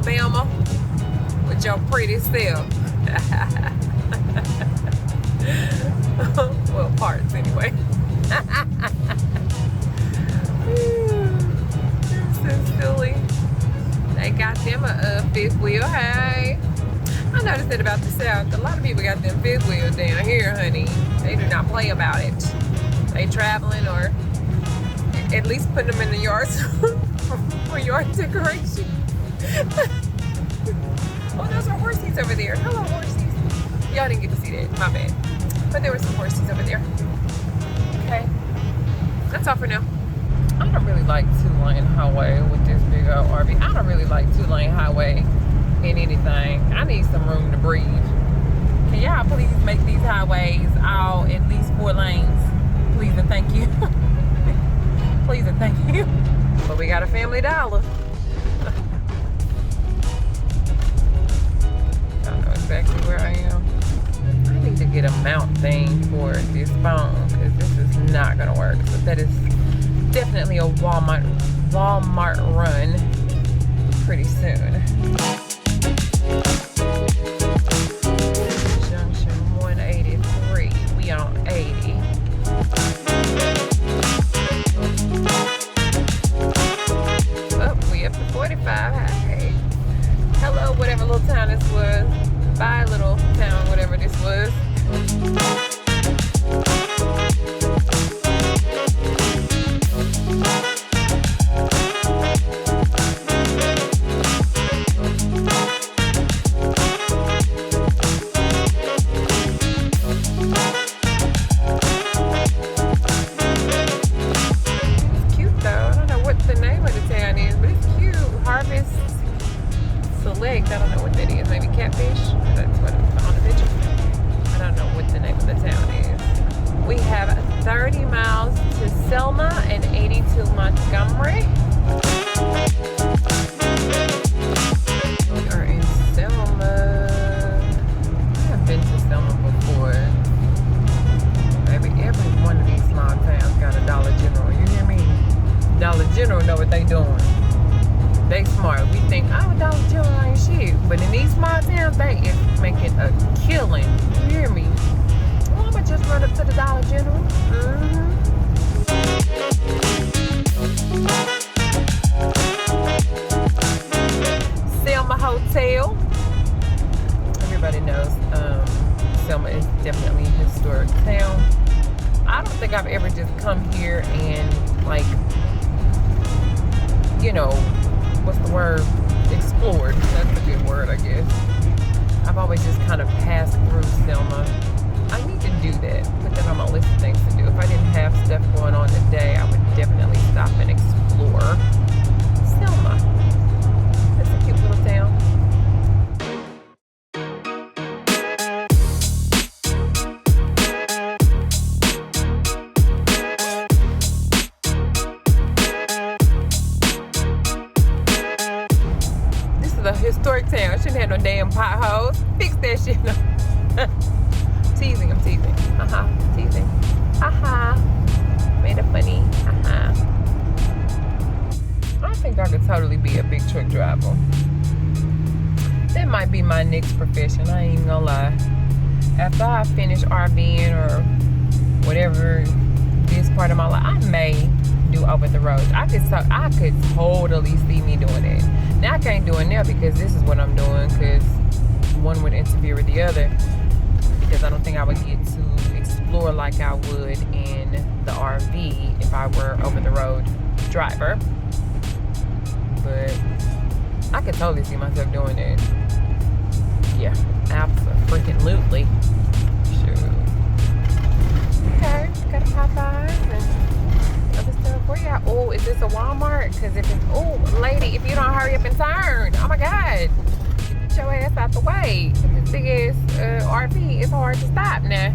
Alabama with your pretty self. Well, parts anyway. They're so silly. They got them a fifth wheel. Hey, I noticed that about the South. A lot of people got them fifth wheels down here, honey. They do not play about it. They traveling or at least putting them in the yards for yard decoration. Oh, those are horsies over there. Hello, horsies. Y'all didn't get to see that. My bad. But there were some horsies over there. Okay. That's all for now. I don't really like two-lane highway with this big old RV. I don't really like two-lane highway in anything. I need some room to breathe. Can y'all please make these highways all at least 4 lanes? Please and thank you. Please and thank you. But we got a Family Dollar. I don't know exactly where I am. I need to get a mount thing for this phone because this is not gonna work. So that is definitely a Walmart run pretty soon. Junction 183. We on 80. Oh, we up to 45. Hey. Hello, whatever little town this was. Bye, little town, whatever this was. I don't know what that is. Maybe catfish. That's what it's on the picture. I don't know what the name of the town is. We have 30 miles to Selma and 80 to Montgomery. We are in Selma. I have been to Selma before. Maybe every one of these small towns got a Dollar General. You hear me? Dollar General know what they doing. They smart. We think, oh, Dollar General ain't shit. But in these small towns, they is making a killing. You hear me? Well, I'ma just run up to the Dollar General. Selma Hotel. Everybody knows Selma is definitely a historic town. I don't think I've ever just come here and, like, you know, what's the word? Explored. That's a good word, I guess. I've always just kind of passed through Selma. I need to do that. Put that on my list of things to do. If I didn't have stuff going on today, I would definitely stop and explore Selma. That's a cute little town. Historic town. Shouldn't have no damn potholes. Fix that shit. Teasing. I'm teasing. Teasing. Made it funny. I think I could totally be a big truck driver. That might be my next profession. I ain't even gonna lie. After I finish RVing or whatever this part of my life, I may do over the road. I could totally see me doing it. Now I can't do it now because this is what I'm doing, because one would interfere with the other, because I don't think I would get to explore like I would in the RV if I were over the road driver. But I could totally see myself doing it. Yeah, absolutely. Sure. Okay, got a Popeyes and other stuff. Where y'all? Oh, is this a Walmart? Because if it's, oh, lady, if you don't hurry up and turn, oh my God, get your ass out the way. This big ass RV, it's hard to stop now.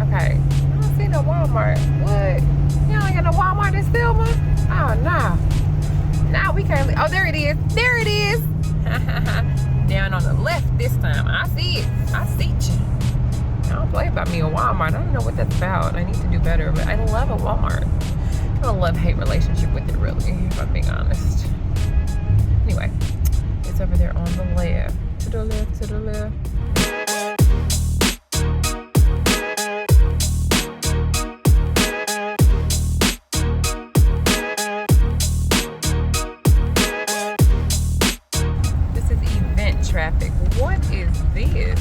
Okay, I don't see no Walmart. What? You don't got no Walmart in Selma? Oh, no. Now we can't. Oh, there it is. There it is. Down on the left this time. I see it. I see you. I don't play about me a Walmart. I don't know what that's about. I need to do better, but I love a Walmart. I have a love-hate relationship with it, really, if I'm being honest. Anyway, left, to the left, to the left. This is event traffic. What is this?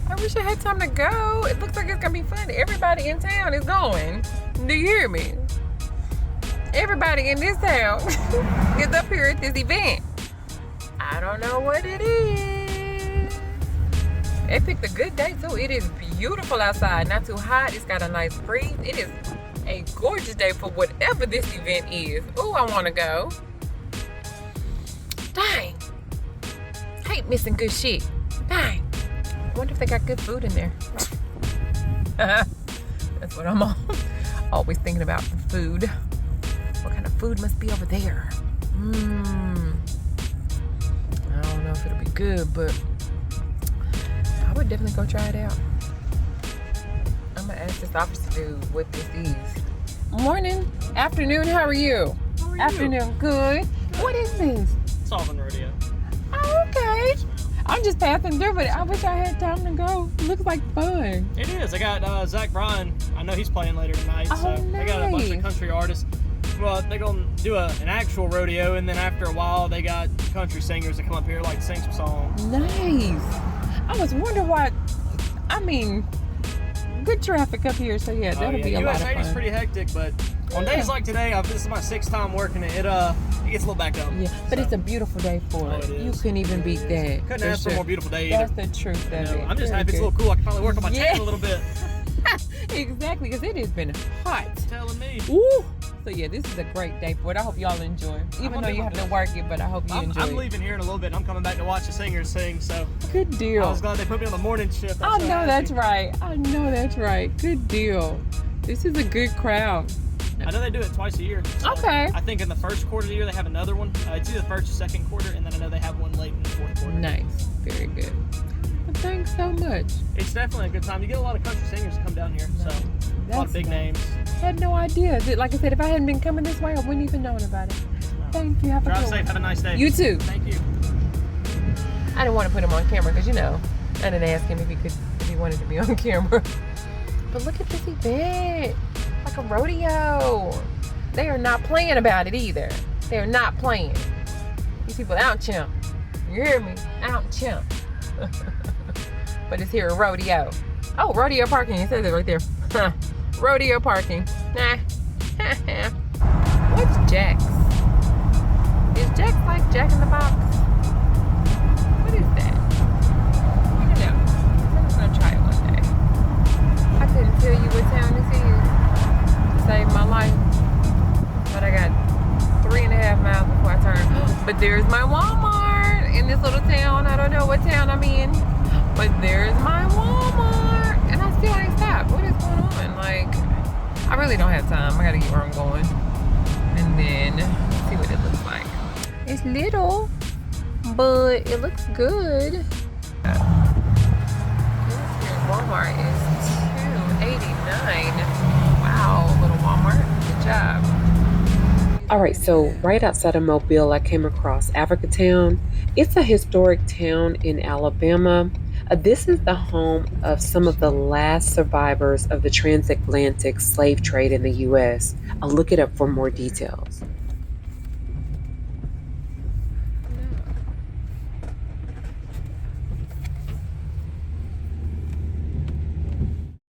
I wish I had time to go. It looks like it's gonna be fun. Everybody in town is going. Do you hear me? Everybody in this town is up here at this event. I don't know what it is. They picked a good day too. It is beautiful outside. Not too hot. It's got a nice breeze. It is a gorgeous day for whatever this event is. Ooh, I want to go. Dang. Hate missing good shit. Dang. I wonder if they got good food in there. That's what I'm always thinking about, the food. What kind of food must be over there? I don't know if it'll be good, but I would definitely go try it out. I'm gonna ask this officer dude what this is. Morning, afternoon, how are you? How are you? Afternoon, good. What is this? Solving rodeo. Oh, okay. I'm just passing through, but I wish I had time to go. It looks like fun. It is. I got Zach Bryan. I know he's playing later tonight. Oh, so they got a bunch nice. of country artists. Well, they're going to do an actual rodeo, and then after a while, they got country singers that come up here like sing some songs. Nice. I was wondering why. I mean, good traffic up here, so yeah, that'll be a lot of USA is fun. pretty hectic, but on days like today, this is my 6th time working it. It gets a little backed up. Yeah, but So, it's a beautiful day for it. it is. You couldn't even beat that. Couldn't for ask for a sure. more beautiful day That's either. the truth of You know, it. I'm just Very happy it's a good. little cool. I can finally work on my Yeah. tan a little bit. Exactly, because it has been hot. Telling me. Woo! So yeah, this is a great day for it. I hope y'all enjoy. Even gonna though do you my have to best. work it, but I hope you enjoy I'm it. leaving here in a little bit. And I'm coming back to watch the singers sing. So Good deal. I was glad they put me on the morning shift. I know that's right. I know that's right. Good deal. This is a good crowd. I know they do it twice a year. So Okay. I think in the first quarter of the year they have another one. It's either the first or second quarter, and then I know they have one late in the fourth quarter. Nice. Very good. Well, thanks so much. It's definitely a good time. You get a lot of country singers to come down here. So a lot That's of big nice. names. Had no idea. Like I said, if I hadn't been coming this way, I wouldn't even known about it. Thank you. Have a Drive good safe. one. Have a nice day. You too. Thank you. I didn't want to put him on camera because, you know, I didn't ask him if he wanted to be on camera. But look at this event. Like a rodeo. They are not playing about it either. They are not playing. These people out chimp. You hear me? Out chimp. But it's here a rodeo. Oh, rodeo parking. It says it right there. Rodeo parking. Nah. What's Jack's? Is Jack's like Jack in the Box? What is that? I don't know. I'm just gonna try it one day. I couldn't tell you what town this is to save my life. But I got 3.5 miles before I turn. But there's my Walmart in this little town. I don't know what town I'm in. But there's my Walmart. And I still ain't stopped. What is going on? Like, I really don't have time. I gotta get where I'm going. And then see what it looks like. It's little, but it looks good. Walmart is $2.89. Wow, little Walmart. Good job. All right, so right outside of Mobile, I came across Africatown. It's a historic town in Alabama. This is the home of some of the last survivors of the transatlantic slave trade in the U.S. I'll look it up for more details.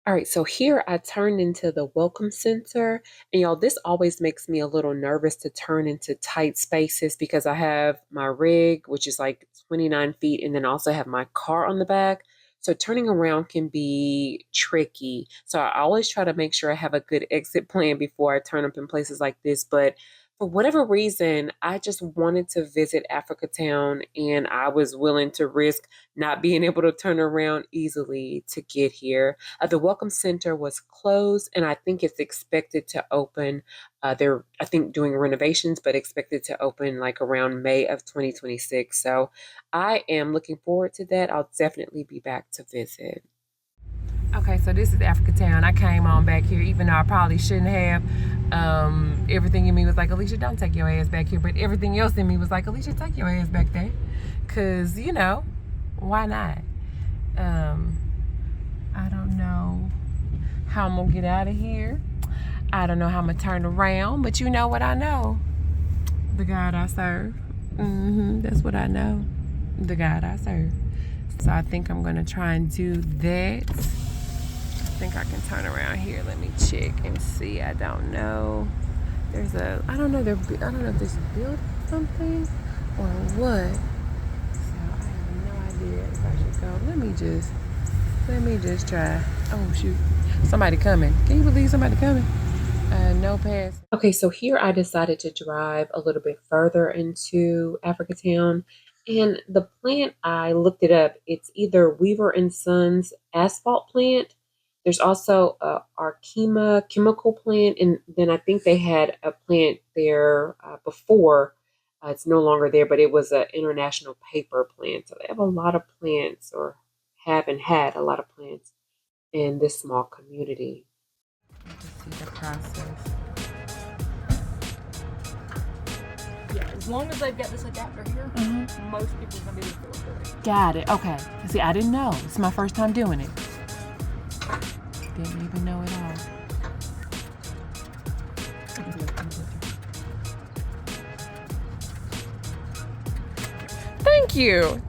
All right, so here I turned into the Welcome Center. And y'all, this always makes me a little nervous to turn into tight spaces because I have my rig, which is like 29 feet, and then I also have my car on the back. So turning around can be tricky. So I always try to make sure I have a good exit plan before I turn up in places like this. But for whatever reason, I just wanted to visit Africatown, and I was willing to risk not being able to turn around easily to get here. The Welcome Center was closed, and I think it's expected to open. They're, I think, doing renovations, but expected to open like around May of 2026. So I am looking forward to that. I'll definitely be back to visit. Okay, so this is Africa Town. I came on back here, even though I probably shouldn't have. Everything in me was like, Alicia, don't take your ass back here. But everything else in me was like, Alicia, take your ass back there. Because, you know, why not? I don't know how I'm going to get out of here. I don't know how I'm going to turn around. But you know what I know? The God I serve. That's what I know. The God I serve. So I think I'm going to try and do that. I think I can turn around here. Let me check and see. I don't know. There's a, I don't know if this is building something or what. So I have no idea if I should go. Let me just try. Oh shoot, somebody coming. Can you believe somebody coming? No pass. Okay, so here I decided to drive a little bit further into Africa Town. And the plant, I looked it up. It's either Weaver and Sons asphalt plant. There's also a Arkema chemical plant, and then I think they had a plant there before. It's no longer there, but it was an international paper plant. So they have a lot of plants, or haven't had a lot of plants in this small community. You can see the process. Yeah, as long as they've got this adapter here, most people are going to be able to do it. Got it. Okay. See, I didn't know. It's my first time doing it. Didn't even know it all.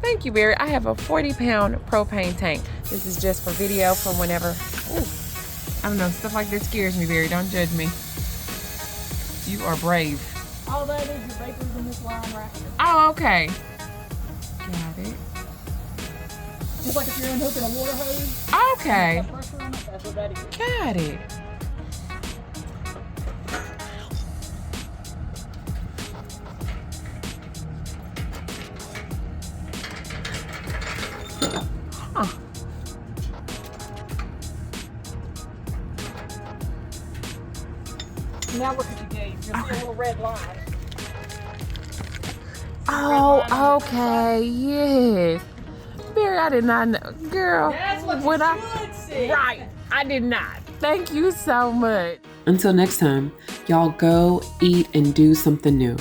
Thank you, Barry. I have a 40-pound propane tank. This is just for video, for whenever. Ooh, I don't know, stuff like this scares me, Barry. Don't judge me. You are brave. All that is the vapors in this line right here. Oh, okay. Got it. Just like if you're unhooking a water hose. Okay. Pressure on it, that's what that is. Got it. Huh. Now look at your gauge. You'll see a little red line. Oh, okay. Yes. Barry, I did not know. Girl, That's what when you should see. Right. I did not. Thank you so much. Until next time, y'all go eat and do something new.